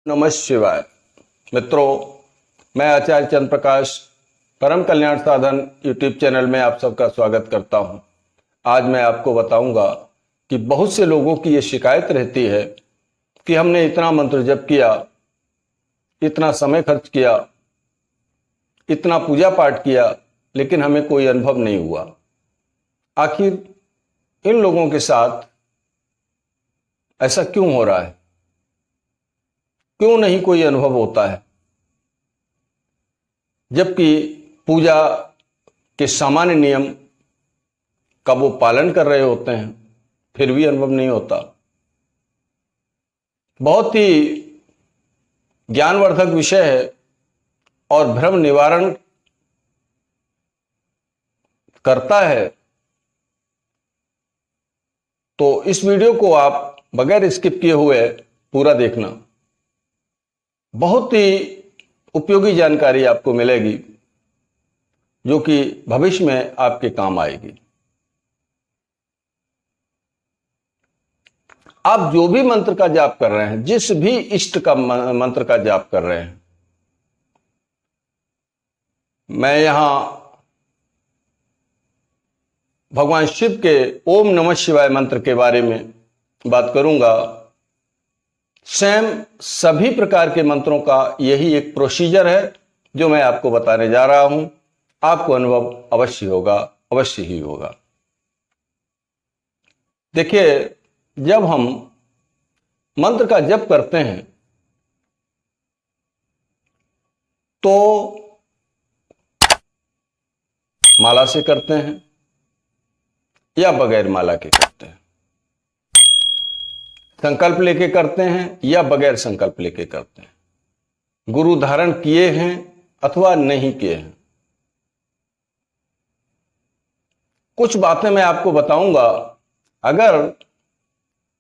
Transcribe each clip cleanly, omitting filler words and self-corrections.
नमः शिवाय। मित्रों, मैं आचार्य चंद्र प्रकाश परम कल्याण साधन यूट्यूब चैनल में आप सबका स्वागत करता हूं। आज मैं आपको बताऊंगा कि बहुत से लोगों की ये शिकायत रहती है कि हमने इतना मंत्र जप किया, इतना समय खर्च किया, इतना पूजा पाठ किया, लेकिन हमें कोई अनुभव नहीं हुआ। आखिर इन लोगों के साथ ऐसा क्यों हो रहा है? क्यों नहीं कोई अनुभव होता है, जबकि पूजा के सामान्य नियम का वो पालन कर रहे होते हैं, फिर भी अनुभव नहीं होता। बहुत ही ज्ञानवर्धक विषय है और भ्रम निवारण करता है। तो इस वीडियो को आप बगैर स्किप किए हुए पूरा देखना। बहुत ही उपयोगी जानकारी आपको मिलेगी जो कि भविष्य में आपके काम आएगी। आप जो भी मंत्र का जाप कर रहे हैं, जिस भी इष्ट का मंत्र का जाप कर रहे हैं, मैं यहां भगवान शिव के ओम नमः शिवाय मंत्र के बारे में बात करूंगा। सेम सभी प्रकार के मंत्रों का यही एक प्रोसीजर है जो मैं आपको बताने जा रहा हूं। आपको अनुभव अवश्य होगा, अवश्य ही होगा। देखिए, जब हम मंत्र का जप करते हैं तो माला से करते हैं या बगैर माला के करते हैं, संकल्प लेके करते हैं या बगैर संकल्प लेके करते हैं, गुरु धारण किए हैं अथवा नहीं किए हैं। कुछ बातें मैं आपको बताऊंगा। अगर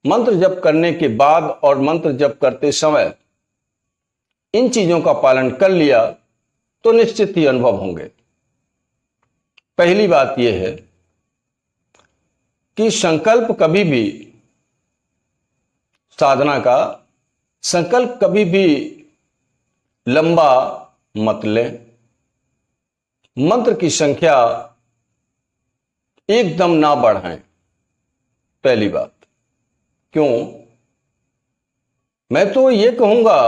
मंत्र जप करने के बाद और मंत्र जप करते समय इन चीजों का पालन कर लिया तो निश्चित ही अनुभव होंगे। पहली बात यह है कि संकल्प कभी भी, साधना का संकल्प कभी भी लंबा मत लें। मंत्र की संख्या एकदम ना बढ़ाएं। पहली बात। क्यों? मैं तो यह कहूंगा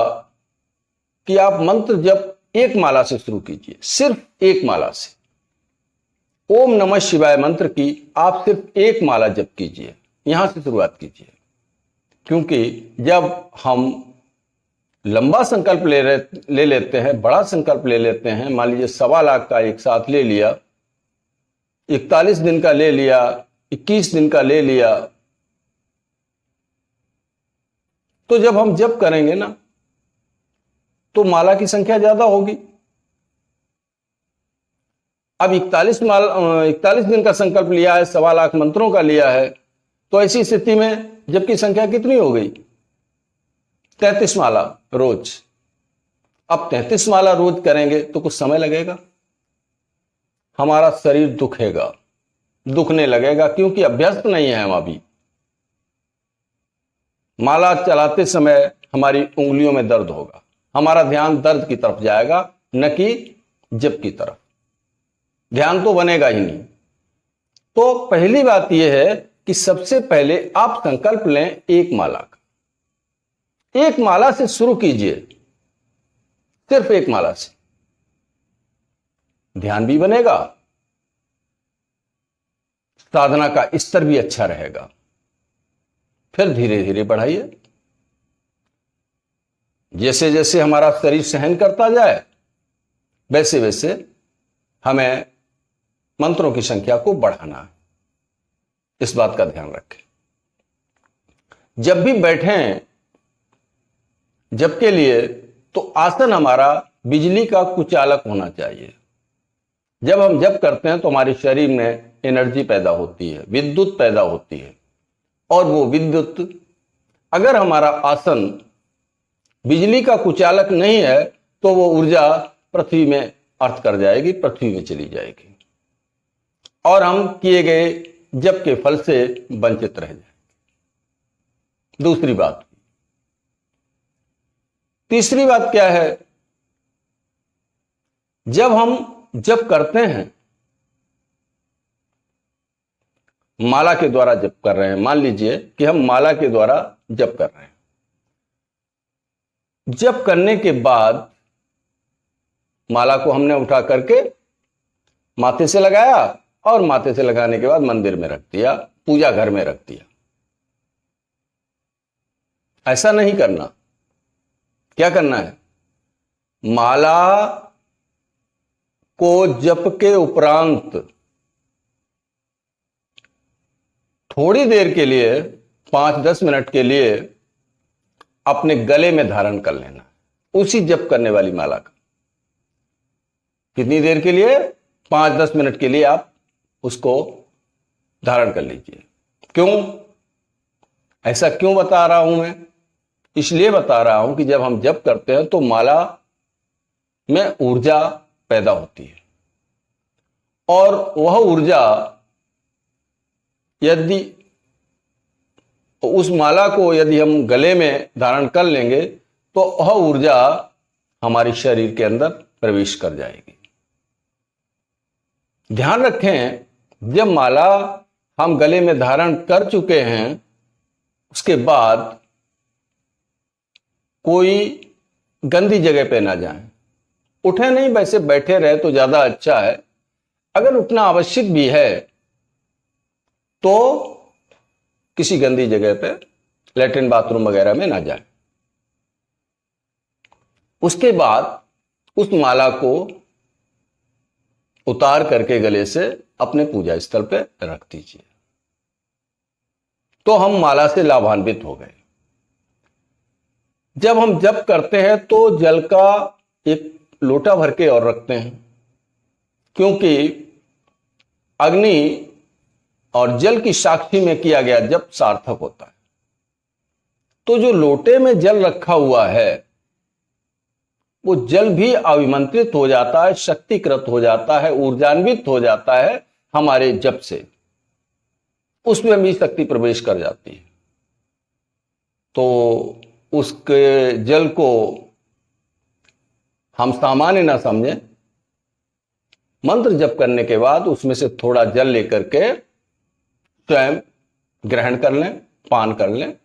कि आप मंत्र जप एक माला से शुरू कीजिए, सिर्फ एक माला से। ओम नमः शिवाय मंत्र की आप सिर्फ एक माला जप कीजिए, यहां से शुरुआत कीजिए। क्योंकि जब हम लंबा संकल्प ले लेते हैं, बड़ा संकल्प ले लेते हैं, मान लीजिए 1.25 लाख का एक साथ ले लिया, 41 दिन का ले लिया, 21 दिन का ले लिया, तो जब हम जप करेंगे ना तो माला की संख्या ज्यादा होगी। अब 41 दिन का संकल्प लिया है, 1.25 लाख मंत्रों का लिया है, तो ऐसी स्थिति में जप की संख्या कितनी हो गई? 33 माला रोज। अब 33 माला रोज करेंगे तो कुछ समय लगेगा, हमारा शरीर दुखेगा, दुखने लगेगा, क्योंकि अभ्यस्त नहीं है हम अभी। माला चलाते समय हमारी उंगलियों में दर्द होगा, हमारा ध्यान दर्द की तरफ जाएगा, न कि जप की तरफ। ध्यान तो बनेगा ही नहीं। तो पहली बात यह है कि सबसे पहले आप संकल्प लें एक माला का। एक माला से शुरू कीजिए, सिर्फ एक माला से। ध्यान भी बनेगा, साधना का स्तर भी अच्छा रहेगा। फिर धीरे धीरे बढ़ाइए। जैसे जैसे हमारा शरीर सहन करता जाए, वैसे वैसे हमें मंत्रों की संख्या को बढ़ाना है। इस बात का ध्यान रखें। जब भी बैठें जप के लिए, तो आसन हमारा बिजली का कुचालक होना चाहिए। जब हम जप करते हैं तो हमारे शरीर में एनर्जी पैदा होती है, विद्युत पैदा होती है, और वो विद्युत, अगर हमारा आसन बिजली का कुचालक नहीं है तो वो ऊर्जा पृथ्वी में अर्थ कर जाएगी, पृथ्वी में चली जाएगी, और हम किए गए जप के फल से वंचित रह जाएंगे। दूसरी बात, तीसरी बात क्या है, जब हम जप करते हैं, माला के द्वारा जप कर रहे हैं, मान लीजिए कि हम माला के द्वारा जप कर रहे हैं, जप करने के बाद माला को हमने उठा करके माथे से लगाया और माथे से लगाने के बाद मंदिर में रख दिया, पूजा घर में रख दिया। ऐसा नहीं करना। क्या करना है, माला को जप के उपरांत थोड़ी देर के लिए, 5-10 मिनट के लिए अपने गले में धारण कर लेना, उसी जप करने वाली माला का। कितनी देर के लिए, 5-10 मिनट के लिए आप उसको धारण कर लीजिए। क्यों, ऐसा क्यों बता रहा हूं मैं, इसलिए बता रहा हूं कि जब हम जप करते हैं तो माला में ऊर्जा पैदा होती है, और वह ऊर्जा यदि उस माला को यदि हम गले में धारण कर लेंगे तो वह ऊर्जा हमारे शरीर के अंदर प्रवेश कर जाएगी। ध्यान रखें, जब माला हम गले में धारण कर चुके हैं, उसके बाद कोई गंदी जगह पे ना जाएं। उठे नहीं, वैसे बैठे रहे तो ज्यादा अच्छा है। अगर उठना आवश्यक भी है तो किसी गंदी जगह पे, लैट्रिन बाथरूम वगैरह में ना जाएं। उसके बाद उस माला को उतार करके गले से अपने पूजा स्थल पे रख दीजिए, तो हम माला से लाभान्वित हो गए। जब हम जप करते हैं तो जल का एक लोटा भर के और रखते हैं, क्योंकि अग्नि और जल की साक्षी में किया गया जप सार्थक होता है। तो जो लोटे में जल रखा हुआ है वो जल भी अभिमंत्रित हो जाता है, शक्तिकृत हो जाता है, ऊर्जान्वित हो जाता है हमारे जप से, उसमें भी शक्ति प्रवेश कर जाती है। तो उसके जल को हम सामान्य ना समझें, मंत्र जप करने के बाद उसमें से थोड़ा जल लेकर के स्वयं ग्रहण कर लें, पान कर लें।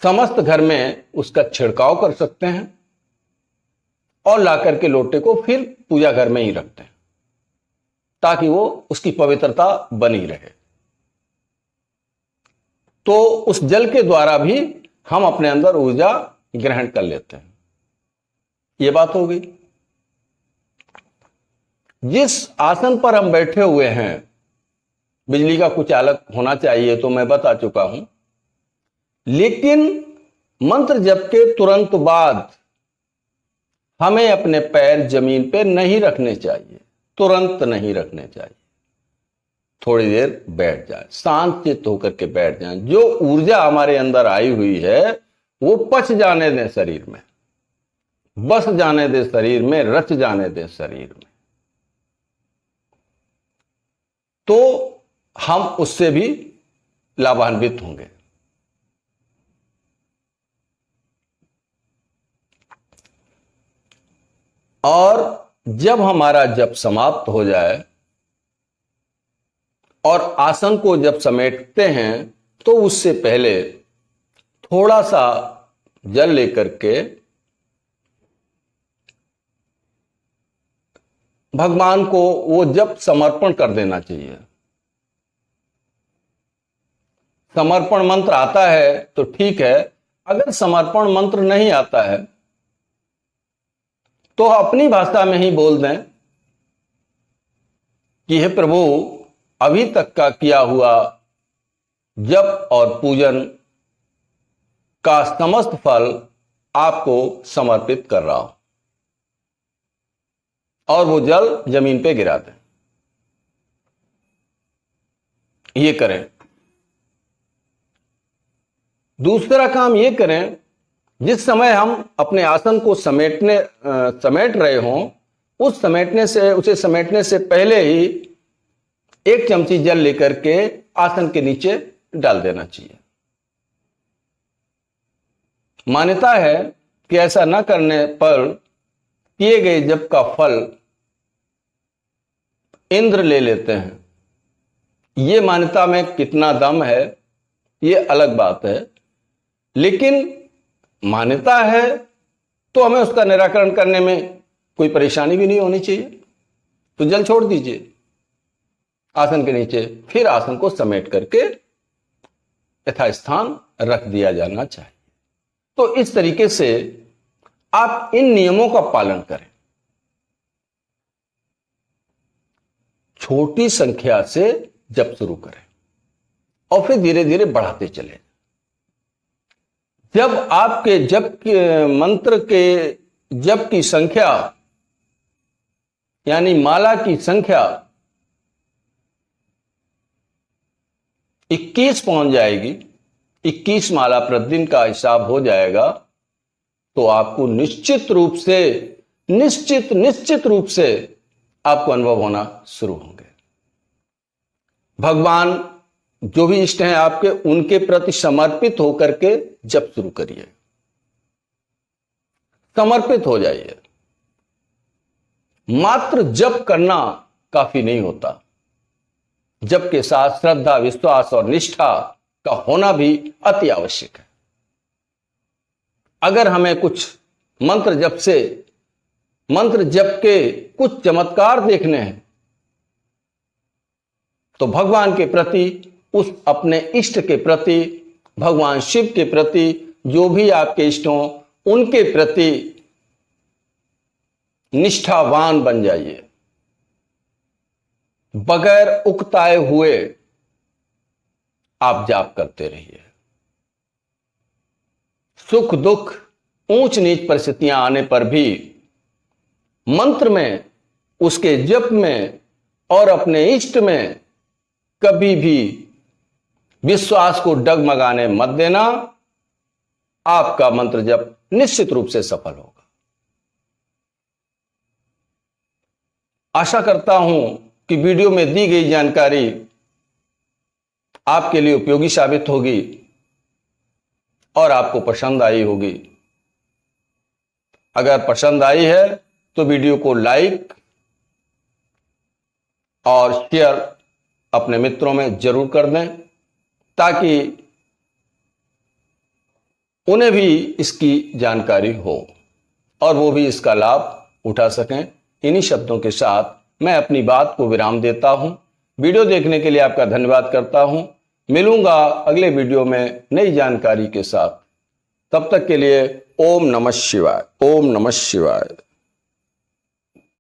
समस्त घर में उसका छिड़काव कर सकते हैं और लाकर के लोटे को फिर पूजा घर में ही रखते हैं, ताकि वो उसकी पवित्रता बनी रहे। तो उस जल के द्वारा भी हम अपने अंदर ऊर्जा ग्रहण कर लेते हैं। ये बात हो गई। जिस आसन पर हम बैठे हुए हैं, बिजली का कुचालक होना चाहिए तो मैं बता चुका हूं, लेकिन मंत्र जप के तुरंत बाद हमें अपने पैर जमीन पे नहीं रखने चाहिए, तुरंत नहीं रखने चाहिए। थोड़ी देर बैठ जाए, शांत चित्त होकर के बैठ जाए। जो ऊर्जा हमारे अंदर आई हुई है वो पच जाने दें शरीर में, बस जाने दे शरीर में, रच जाने दे शरीर में, तो हम उससे भी लाभान्वित होंगे। और जब हमारा जप समाप्त हो जाए और आसन को जब समेटते हैं तो उससे पहले थोड़ा सा जल लेकर के भगवान को वो जप समर्पण कर देना चाहिए। समर्पण मंत्र आता है तो ठीक है, अगर समर्पण मंत्र नहीं आता है तो अपनी भाषा में ही बोल दें कि हे प्रभु, अभी तक का किया हुआ जप और पूजन का समस्त फल आपको समर्पित कर रहा हूं, और वो जल जमीन पे गिरा दें। ये करें। दूसरा काम ये करें, जिस समय हम अपने आसन को समेट रहे हों, उसे समेटने से पहले ही 1 चमची जल लेकर के आसन के नीचे डाल देना चाहिए। मान्यता है कि ऐसा न करने पर किए गए जप का फल इंद्र ले लेते हैं। ये मान्यता में कितना दम है ये अलग बात है, लेकिन मान्यता है तो हमें उसका निराकरण करने में कोई परेशानी भी नहीं होनी चाहिए। तो जल छोड़ दीजिए आसन के नीचे, फिर आसन को समेट करके यथास्थान रख दिया जाना चाहिए। तो इस तरीके से आप इन नियमों का पालन करें। छोटी संख्या से जप शुरू करें और फिर धीरे धीरे बढ़ाते चले। जब आपके जप के मंत्र के जप की संख्या यानी माला की संख्या 21 पहुंच जाएगी, 21 माला प्रतिदिन का हिसाब हो जाएगा, तो आपको निश्चित रूप से आपको अनुभव होना शुरू होंगे। भगवान जो भी इष्ट हैं आपके, उनके प्रति समर्पित होकर के जप शुरू करिए, समर्पित हो जाइए। मात्र जप करना काफी नहीं होता, जप के साथ श्रद्धा, विश्वास और निष्ठा का होना भी अति आवश्यक है। अगर हमें कुछ मंत्र जप के कुछ चमत्कार देखने हैं तो भगवान के प्रति, उस अपने इष्ट के प्रति, भगवान शिव के प्रति, जो भी आपके इष्ट हों उनके प्रति निष्ठावान बन जाइए। बगैर उकताए हुए आप जाप करते रहिए। सुख दुख, ऊंच नीच परिस्थितियां आने पर भी मंत्र में, उसके जप में और अपने इष्ट में कभी भी विश्वास को डगमगाने मत देना। आपका मंत्र जप निश्चित रूप से सफल होगा। आशा करता हूं कि वीडियो में दी गई जानकारी आपके लिए उपयोगी साबित होगी और आपको पसंद आई होगी। अगर पसंद आई है तो वीडियो को लाइक और शेयर अपने मित्रों में जरूर कर दें, ताकि उन्हें भी इसकी जानकारी हो और वो भी इसका लाभ उठा सकें। इन्हीं शब्दों के साथ मैं अपनी बात को विराम देता हूं। वीडियो देखने के लिए आपका धन्यवाद करता हूं। मिलूंगा अगले वीडियो में नई जानकारी के साथ। तब तक के लिए ओम नमः शिवाय, ओम नमः शिवाय।